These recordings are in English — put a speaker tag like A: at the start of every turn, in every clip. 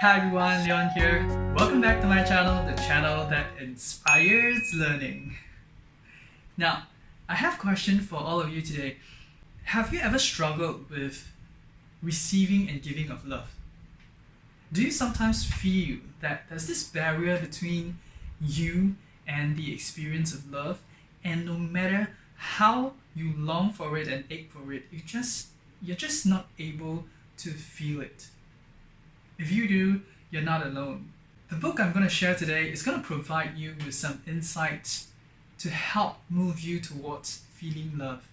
A: Hi everyone, Leon here. Welcome back to my channel, the channel that inspires learning. Now, I have a question for all of you today. Have you ever struggled with receiving and giving of love? Do you sometimes feel that there's this barrier between you and the experience of love, and no matter how you long for it and ache for it, you're just not able to feel it? If you do, you're not alone. The book I'm going to share today is going to provide you with some insights to help move you towards feeling love,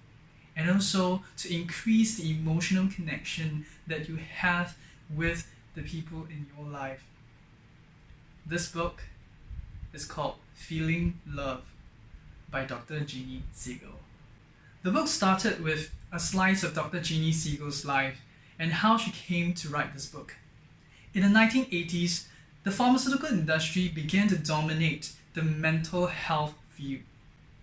A: and also to increase the emotional connection that you have with the people in your life. This book is called Feeling Love by Dr. Jeanne Segal. The book started with a slice of Dr. Jeanne Segal's life and how she came to write this book. In the 1980s, the pharmaceutical industry began to dominate the mental health field.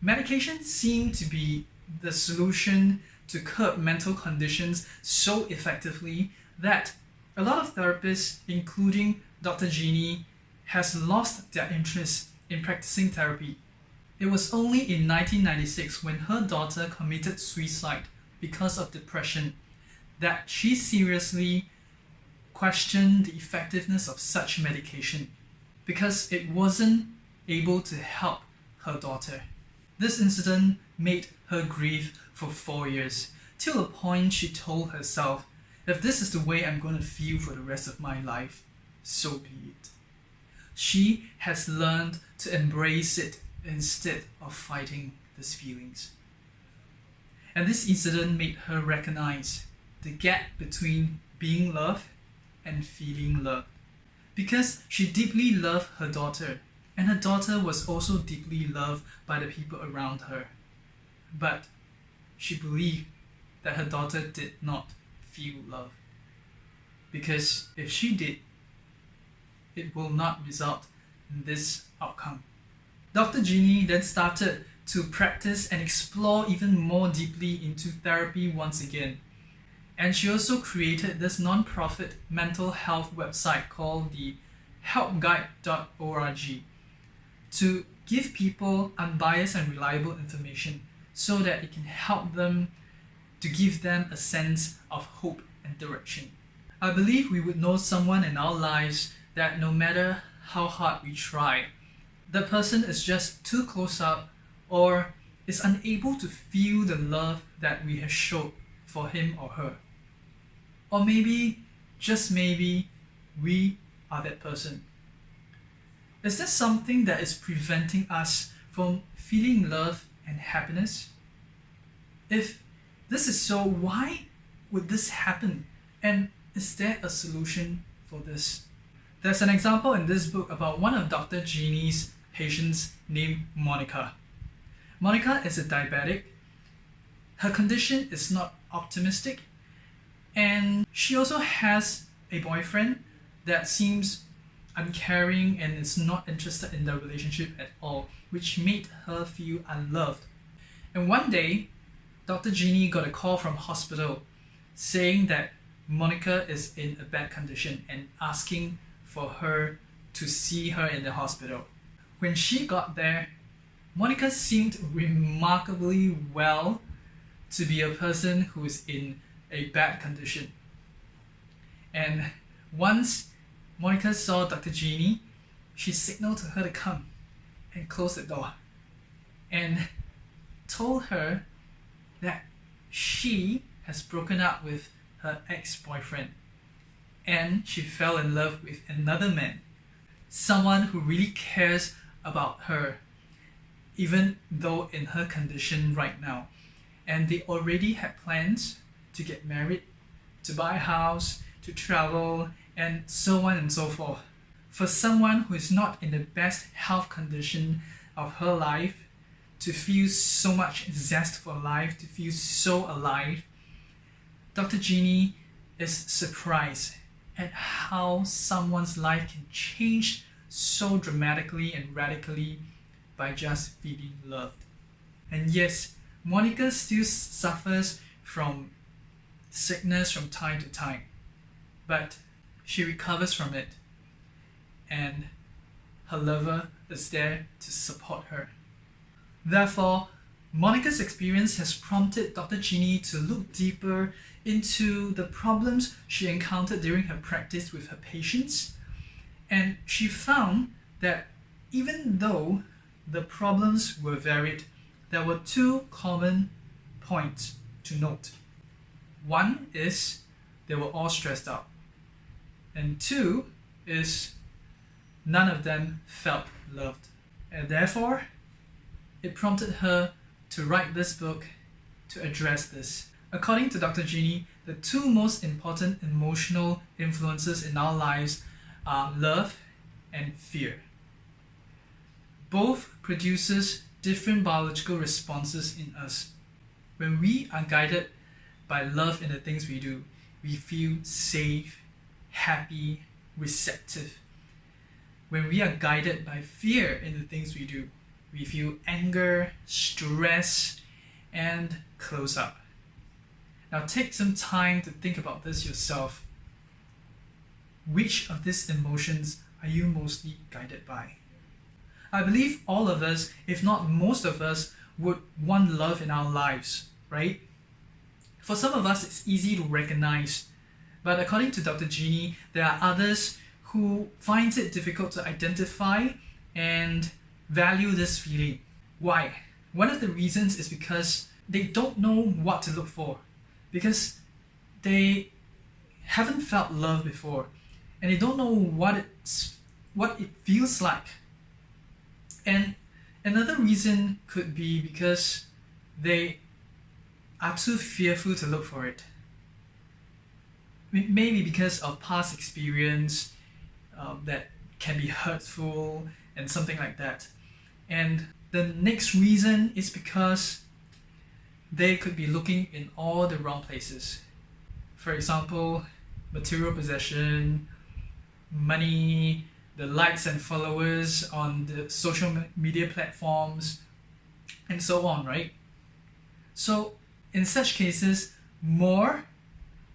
A: Medication seemed to be the solution to curb mental conditions so effectively that a lot of therapists, including Dr. Jeanne, has lost their interest in practicing therapy. It was only in 1996, when her daughter committed suicide because of depression, that she seriously questioned the effectiveness of such medication because it wasn't able to help her daughter. This incident made her grieve for 4 years, till the point she told herself, if this is the way I'm going to feel for the rest of my life, so be it. She has learned to embrace it instead of fighting these feelings. And this incident made her recognize the gap between being loved and feeling loved, because she deeply loved her daughter, and her daughter was also deeply loved by the people around her. But she believed that her daughter did not feel love, because if she did, it will not result in this outcome. Dr. Jeanne then started to practice and explore even more deeply into therapy once again. And she also created this non-profit mental health website called the helpguide.org to give people unbiased and reliable information so that it can help them, to give them a sense of hope and direction. I believe we would know someone in our lives that no matter how hard we try, the person is just too close up or is unable to feel the love that we have shown for him or her. Or maybe, just maybe, we are that person. Is there something that is preventing us from feeling love and happiness? If this is so, why would this happen? And is there a solution for this? There's an example in this book about one of Dr. Jeanne's patients named Monica. Monica is a diabetic. Her condition is not optimistic, and she also has a boyfriend that seems uncaring and is not interested in the relationship at all, which made her feel unloved. And one day, Dr. Jeanne got a call from hospital saying that Monica is in a bad condition and asking for her to see her in the hospital. When she got there, Monica seemed remarkably well to be a person who is in a bad condition. And once Monica saw Dr. Jeanne, she signaled to her to come and close the door and told her that she has broken up with her ex-boyfriend and she fell in love with another man, someone who really cares about her, even though in her condition right now. And they already had plans to get married, to buy a house, to travel, and so on and so forth. For someone who is not in the best health condition of her life, to feel so much zest for life, to feel so alive, Dr. Jeanne is surprised at how someone's life can change so dramatically and radically by just feeling loved. And yes, Monica still suffers from sickness from time to time, but she recovers from it and her lover is there to support her. Therefore, Monica's experience has prompted Dr. Jeanne to look deeper into the problems she encountered during her practice with her patients, and she found that even though the problems were varied, there were two common points to note. One is they were all stressed out, and two is none of them felt loved. And therefore, it prompted her to write this book to address this. According to Dr. Jeanne, the two most important emotional influences in our lives are love and fear. Both produces different biological responses in us. When we are guided by love in the things we do, we feel safe, happy, receptive. When we are guided by fear in the things we do, we feel anger, stress, and close up. Now take some time to think about this yourself. Which of these emotions are you mostly guided by? I believe all of us, if not most of us, would want love in our lives, right? For some of us, it's easy to recognize, but according to Dr. Jeanne, there are others who find it difficult to identify and value this feeling. Why? One of the reasons is because they don't know what to look for, because they haven't felt love before, and they don't know what it feels like. And another reason could be because they are too fearful to look for it. Maybe because of past experience that can be hurtful and something like that. And the next reason is because they could be looking in all the wrong places. For example, material possession, money, the likes and followers on the social media platforms, and so on, right? So in such cases, more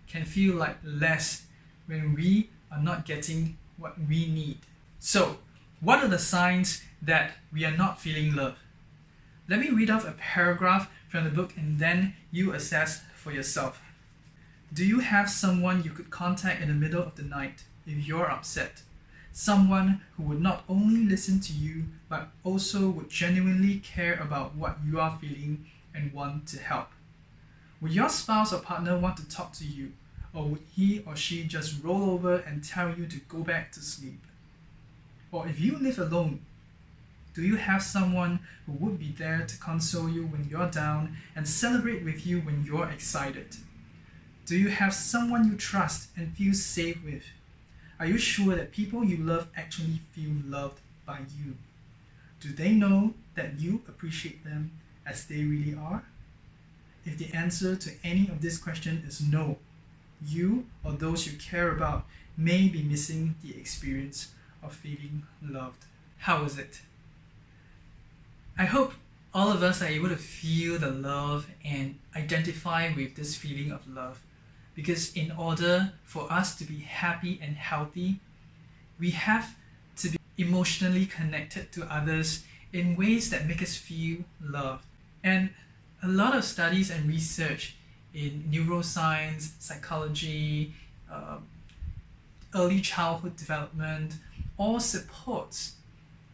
A: can feel like less when we are not getting what we need. So what are the signs that we are not feeling love? Let me read off a paragraph from the book and then you assess for yourself. Do you have someone you could contact in the middle of the night if you're upset? Someone who would not only listen to you, but also would genuinely care about what you are feeling and want to help. Would your spouse or partner want to talk to you, or would he or she just roll over and tell you to go back to sleep? Or if you live alone, do you have someone who would be there to console you when you're down and celebrate with you when you're excited? Do you have someone you trust and feel safe with? Are you sure that people you love actually feel loved by you? Do they know that you appreciate them as they really are? If the answer to any of these questions is no, you or those you care about may be missing the experience of feeling loved. How is it? I hope all of us are able to feel the love and identify with this feeling of love. Because in order for us to be happy and healthy, we have to be emotionally connected to others in ways that make us feel loved. And a lot of studies and research in neuroscience, psychology, early childhood development all supports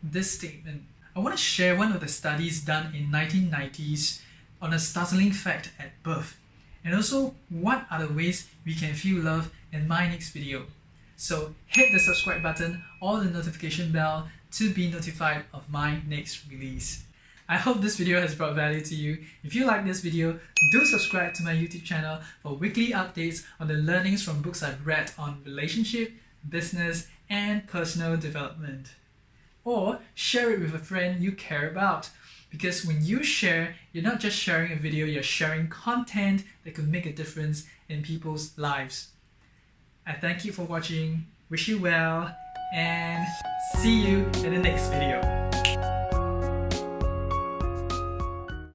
A: this statement. I want to share one of the studies done in 1990s on a startling fact at birth, and also what are the ways we can feel love in my next video. So hit the subscribe button or the notification bell to be notified of my next release. I hope this video has brought value to you. If you like this video, do subscribe to my YouTube channel for weekly updates on the learnings from books I've read on relationship, business, and personal development. Or share it with a friend you care about. Because when you share, you're not just sharing a video, you're sharing content that could make a difference in people's lives. I thank you for watching, wish you well, and see you in the next video.